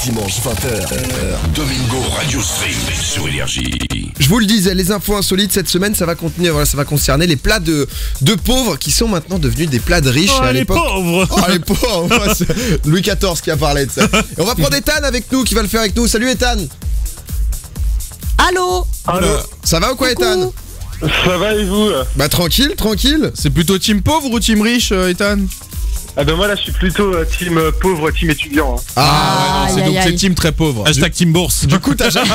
Dimanche 20h, Domingo Radio Stream sur Énergie. Je vous le disais, les infos insolites cette semaine, ça va concerner les plats de pauvres qui sont maintenant devenus des plats de riches. Oh, à les l'époque. pauvres. Oh, les pauvres. Ouais, c'est Louis XIV qui a parlé de ça. Et on va prendre Ethan avec nous, qui va le faire avec nous. Salut Ethan. Allô. Ça va ou quoi, Ethan? Ça va et vous? Bah tranquille. C'est plutôt team pauvre ou team riche, Ethan? Ah ben moi là je suis plutôt team pauvre, team étudiant. Ah, ouais, non, c'est team très pauvre. Hashtag team bourse. Du coup, t'as jamais...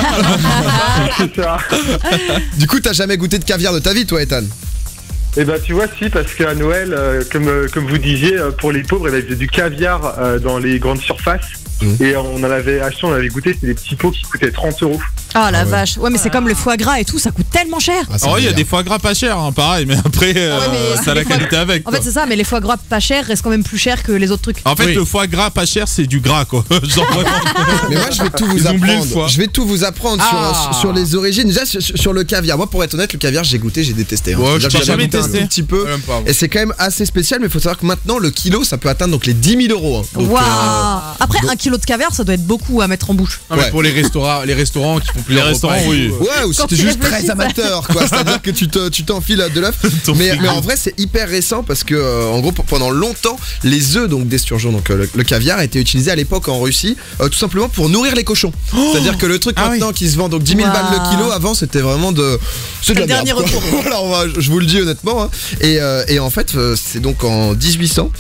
C'est ça. t'as jamais goûté de caviar de ta vie, toi, Ethan? Et bah tu vois, si, parce qu'à Noël, comme vous disiez, pour les pauvres, il y avait du caviar dans les grandes surfaces. Et on en avait acheté, on avait goûté, c'était des petits pots qui coûtaient 30 €. Oh la vache. Ouais, mais c'est comme le foie gras et tout, ça coûte tellement cher. Oh, il y a des foie gras pas chers, hein, pareil, mais après, ça a la qualité avec. En fait, c'est ça, mais les foie gras pas chers restent quand même plus chers que les autres trucs. En fait, le foie gras pas cher, c'est du gras, quoi. Genre vraiment. Mais moi, je vais tout vous apprendre. Je vais tout vous apprendre sur les origines. Déjà, sur le caviar. Moi, pour être honnête, le caviar, j'ai goûté, j'ai détesté. Ouais, j'ai jamais testé. Un petit peu. Et c'est quand même assez spécial, mais il faut savoir que maintenant, le kilo, ça peut atteindre donc les 10 000 €. Waouh. Après, 1 kilo de caviar, ça doit être beaucoup à mettre en bouche. Ah, mais pour les restaurants qui font plusieurs repas, oui. Ouais, ou si t'es juste très amateur, quoi. C'est-à-dire que tu t'enfiles de l'œuf. Mais en vrai, c'est hyper récent parce que, en gros, pendant longtemps, les œufs donc d'esturgeon, donc le caviar, étaient utilisés à l'époque en Russie, tout simplement pour nourrir les cochons. C'est-à-dire que le truc maintenant qui se vend donc 10 000 balles le kilo, avant c'était vraiment c'est de la merde. Voilà, je vous le dis honnêtement. Hein. Et en fait, c'est donc en 1800,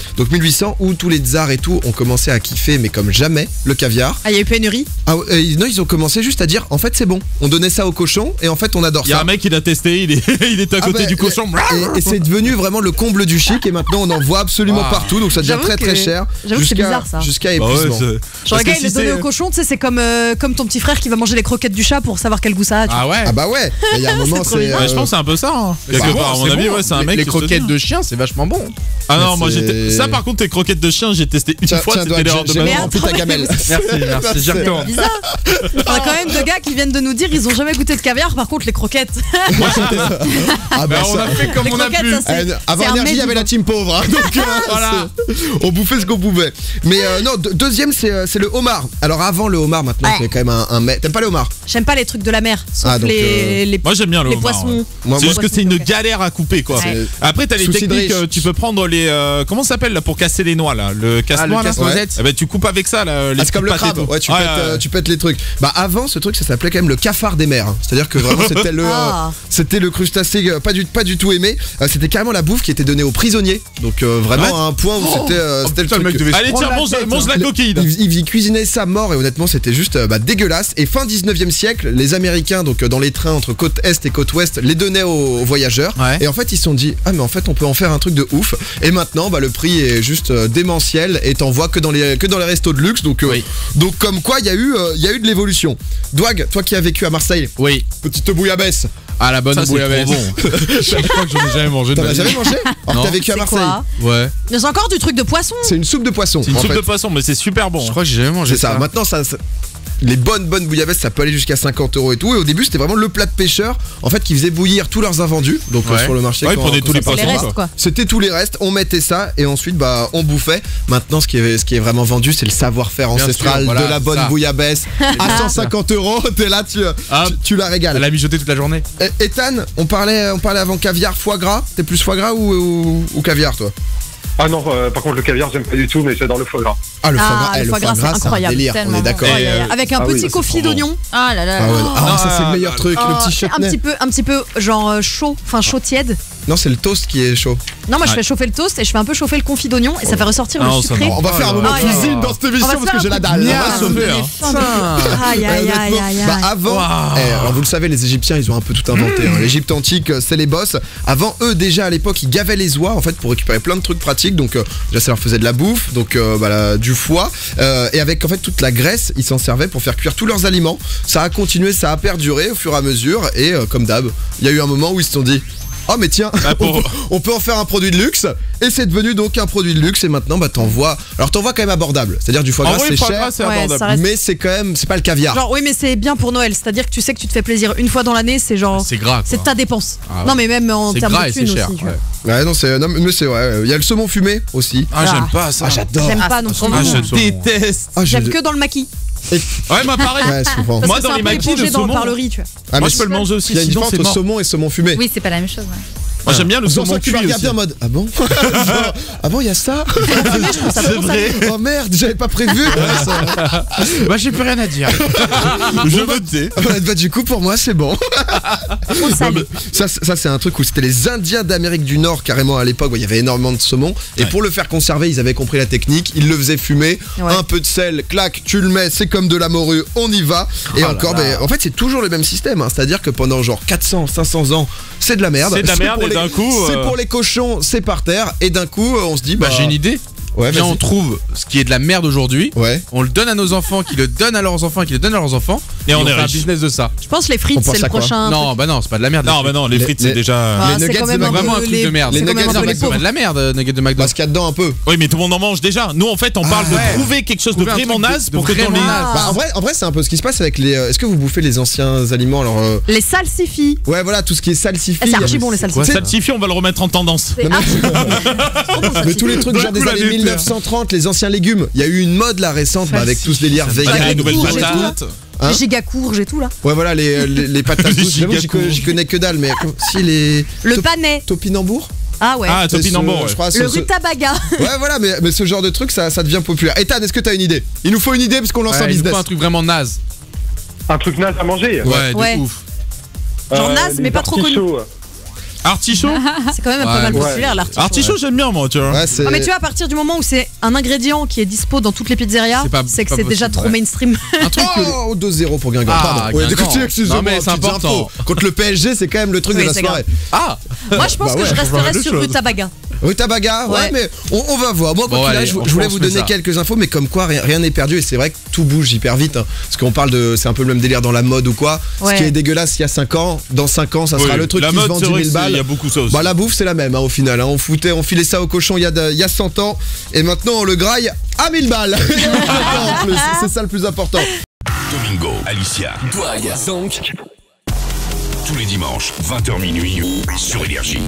où tous les tsars et tout ont commencé à kiffer, mais comme jamais, le caviar. Ah, il y a eu pénurie? Non, ils ont commencé juste à dire, en fait, c'est bon. On donnait ça aux cochons et en fait, on adore ça. Il y a un mec qui l'a testé, il est à côté du cochon. Et c'est devenu vraiment le comble du chic et maintenant on en voit absolument partout, donc ça devient très cher. J'avoue que c'est bizarre ça. Jusqu'à épuisement. Genre le gars il est donné au cochon, tu sais, c'est comme ton petit frère qui va manger les croquettes du chat pour savoir quel goût ça a. Ah ouais. Ah bah ouais. Il y a un moment c'est. Je pense que c'est un peu ça. Quelque part, à mon avis, c'est un mec. Les croquettes de chien, c'est vachement bon. Ah non, moi ça par contre, tes croquettes de chien, j'ai testé une fois, c'était l'erreur de ma vie. J'ai rempli ta gamelle. Merci, j'y retourne. Bizarre. On a quand même deux gars qui viennent de nous dire ils ont jamais goûté de caviar, par contre les croquettes. Ah bah on a fait comme on a pu. Avant Énergie, il y avait la team pauvre, donc voilà. On bouffait ce qu'on pouvait. Mais non, deuxième c'est le homard. Alors avant le homard, maintenant c'est quand même un mets. T'aimes pas le homard? J'aime pas les trucs de la mer, sauf les moi j'aime bien le homard. Poissons. C'est juste que c'est une galère à couper, quoi. Après t'as les techniques, tu peux prendre les comment ça s'appelle là pour casser les noix là, le casse-noix là. casse-noisette. Bah tu coupes avec ça là. C'est comme le crabe. Ouais, tu pètes les trucs. Bah avant ce truc ça s'appelait quand même le cafard des mers. C'est-à-dire que vraiment c'était le crustacé pas du tout aimé. C'était carrément la bouffe qui était donnée aux prisonniers. Donc vraiment à un point où c'était le truc. Allez tiens, mange la coquille. Ils cuisinaient ça mort et honnêtement c'était juste dégueulasse. Et fin 19e siècle, les Américains donc dans les trains entre côte est et côte ouest les donnaient aux voyageurs. Et en fait ils se sont dit mais en fait on peut en faire un truc de ouf. Et maintenant le prix est juste démentiel et t'en vois que dans les restos de luxe. Donc comme quoi il y a eu de l'évolution. Douag, toi qui as vécu à Marseille. Oui. Petite bouillabaisse. Ah la bonne bouillabaisse. Je crois que j'en ai jamais mangé. T'en as jamais mangé? Alors t'as vécu à Marseille. Ouais. C'est encore du truc de poisson. C'est une soupe de poisson. C'est une soupe de poisson, mais c'est super bon. Je crois que j'ai jamais mangé ça. Maintenant les bonnes bouillabaisse ça peut aller jusqu'à 50 € et tout. Et au début c'était vraiment le plat de pêcheur en fait qui faisait bouillir tous leurs invendus. Donc sur le marché prenait tous les poissons. C'était tous les restes, on mettait ça et ensuite on bouffait. Maintenant ce qui est vraiment vendu c'est le savoir-faire ancestral de la bonne bouillabaisse à 150 €. T'es là, tu la régales. Elle a mijoté toute la journée. Ethan, on parlait avant caviar, foie gras. T'es plus foie gras ou caviar toi? Ah non, par contre le caviar j'aime pas du tout, mais j'adore le foie gras. Ah le foie gras c'est incroyable, un délire, on est d'accord. Avec un petit confit d'oignon. Ah là là. Ça c'est le meilleur truc, le petit chutney. Un petit peu genre chaud, enfin chaud tiède. Non, c'est le toast qui est chaud. Non, moi je fais chauffer le toast et je fais un peu chauffer le confit d'ognon et ça fait ressortir le sucré. On va faire un moment cuisine dans cette émission parce que j'ai la dalle. Aïe aïe aïe aïe. Avant, alors vous le savez, les Égyptiens ils ont un peu tout inventé. L'Égypte antique c'est les boss. Avant eux déjà à l'époque ils gavaient les oies en fait pour récupérer plein de trucs pratiques. Donc déjà ça leur faisait de la bouffe, donc du foie et avec en fait toute la graisse ils s'en servaient pour faire cuire tous leurs aliments. Ça a continué, ça a perduré au fur et à mesure et comme d'hab, il y a eu un moment où ils se sont dit oh mais tiens, on peut en faire un produit de luxe. Et c'est devenu donc un produit de luxe. Et maintenant t'en vois quand même abordable. C'est-à-dire du foie gras c'est cher, mais c'est quand même, c'est pas le caviar. Genre oui mais c'est bien pour Noël. C'est-à-dire que tu sais que tu te fais plaisir une fois dans l'année. C'est genre c'est gras, c'est ta dépense. Non mais même en termes de thunes aussi. Ouais non mais c'est vrai. Il y a le saumon fumé aussi. Ah j'aime pas ça. J'adore. J'aime pas non plus. Je déteste. J'aime que dans le maquis. Ouais, moi pareil. Ouais, je comprends. Moi, dans les maquis de dans le saumon, parlerie, tu vois. Ah, moi mais je peux le manger aussi. il y a une Sinon, différence c'est entre mort. saumon et saumon fumé. Oui, c'est pas la même chose. Ouais. Moi j'aime bien le C'est pour saumon ça que tu vas cuit regarder aussi. en mode ah bon ah bon il y a ça C'est vrai. oh merde j'avais pas prévu Bah, j'ai plus rien à dire. Je veux thé. bah du coup pour moi c'est bon Trop salé. ça c'est un truc où c'était les Indiens d'Amérique du Nord carrément à l'époque où il y avait énormément de saumon et Ouais. pour le faire conserver ils avaient compris la technique, ils le faisaient fumer, Ouais. un peu de sel, clac, tu le mets, c'est comme de la morue, on y va et encore en fait c'est toujours le même système hein. C'est-à-dire que pendant genre 400, 500 ans c'est de la merde. C'est de la merde pour et d'un coup, c'est pour les cochons, c'est par terre et d'un coup on se dit Bah, j'ai une idée. Ouais, Viens, vas-y. on trouve ce qui est de la merde aujourd'hui. Ouais. On le donne à nos enfants, qui le donnent à leurs enfants, qui le donnent à leurs enfants. Et on est fait un riche. business de ça. Je pense les On frites, pense c'est le à quoi prochain. Non, bah non, c'est pas de la merde. Non, mais non, les frites c'est les- déjà. Ah, les c'est nuggets quand de même un vraiment un peu truc les- de merde. c'est Les quand même nuggets un de peu les C'est pas pauvres. de la merde, nugget de McDo. Parce qu'il y a dedans un peu. Oui, mais tout le monde en mange déjà. Nous en fait on parle ouais. de trouver quelque chose de Trouver un vraiment truc naze de pour que dans vraiment les. naze. Bah, en vrai c'est un peu ce qui se passe avec les. Est-ce que vous bouffez les anciens aliments alors Les salsifis. Ouais voilà tout ce qui est salsifis. Ah, c'est archi bon les Quoi, salsifis. salsifis, on va le remettre en tendance. C'est archi bon. Trop bon, Mais salsifis. tous les trucs genre D'un des coup, la années nucléaire. 1930, les anciens légumes. Il y a eu une mode là récente bah, avec tout ce délire Ah, vegan. les nouvelles courges et tout, là. patates. Hein Les giga courges et tout là. Ouais voilà les patates Les douces. J'avoue que giga j'y connais que dalle mais si les. Le panais. Topinambour. Ah ouais. Ah, C'est topinambour, ce- ouais. je crois, Le ce- rutabaga. Ouais voilà mais ce genre de truc ça devient populaire. Ethan est-ce que t'as une idée? Il nous faut une idée parce qu'on lance un Ouais, il nous business. faut un truc vraiment naze. Un truc naze à manger. Ouais, Ouais. de ouf. Genre naze, les mais pas trop connu. artichauts. Artichaut. C'est quand même Ouais, pas mal ouais. populaire l'artichaut. Artichaut, j'aime bien moi, tu vois. Ouais c'est. Ah mais tu vois à partir du moment où c'est un ingrédient qui est dispo dans toutes les pizzerias, C'est que pas c'est déjà possible, trop ouais. mainstream. Un truc que. Oh 2-0 pour Guingamp. Ah, Pardon. Ouais, Guingamp. excusez-moi, Non, mais c'est petites important. infos. Contre le PSG c'est quand même le truc Oui, de la c'est soirée. Ah Moi je pense Bah que ouais, je faut resterai voir sur deux rutabaga. Rutabaga, ouais, Ouais. mais on va voir. Moi, quoi Bon, qu'il allez, arrive, on je voulais pense vous que donner ça. quelques infos, mais comme quoi, rien n'est perdu. Et c'est vrai que tout bouge hyper vite. Hein, parce qu'on parle de. C'est un peu le même délire dans la mode ou quoi. Ouais. Ce qui est dégueulasse il y a 5 ans, dans 5 ans, ça sera Oui, le truc la qui se mode, vend c'est 10 vrai 000 que balles. il y a beaucoup ça aussi. Bah, la bouffe, c'est la même, hein, au final. Hein. On filait ça au cochon il y a 100 ans. Et maintenant, on le graille à 1000 balles. Et on le fait en plus. C'est ça le plus important. Domingo, Alicia, Doig, Zonk. Tous les dimanches, 20h minuit sur Énergie.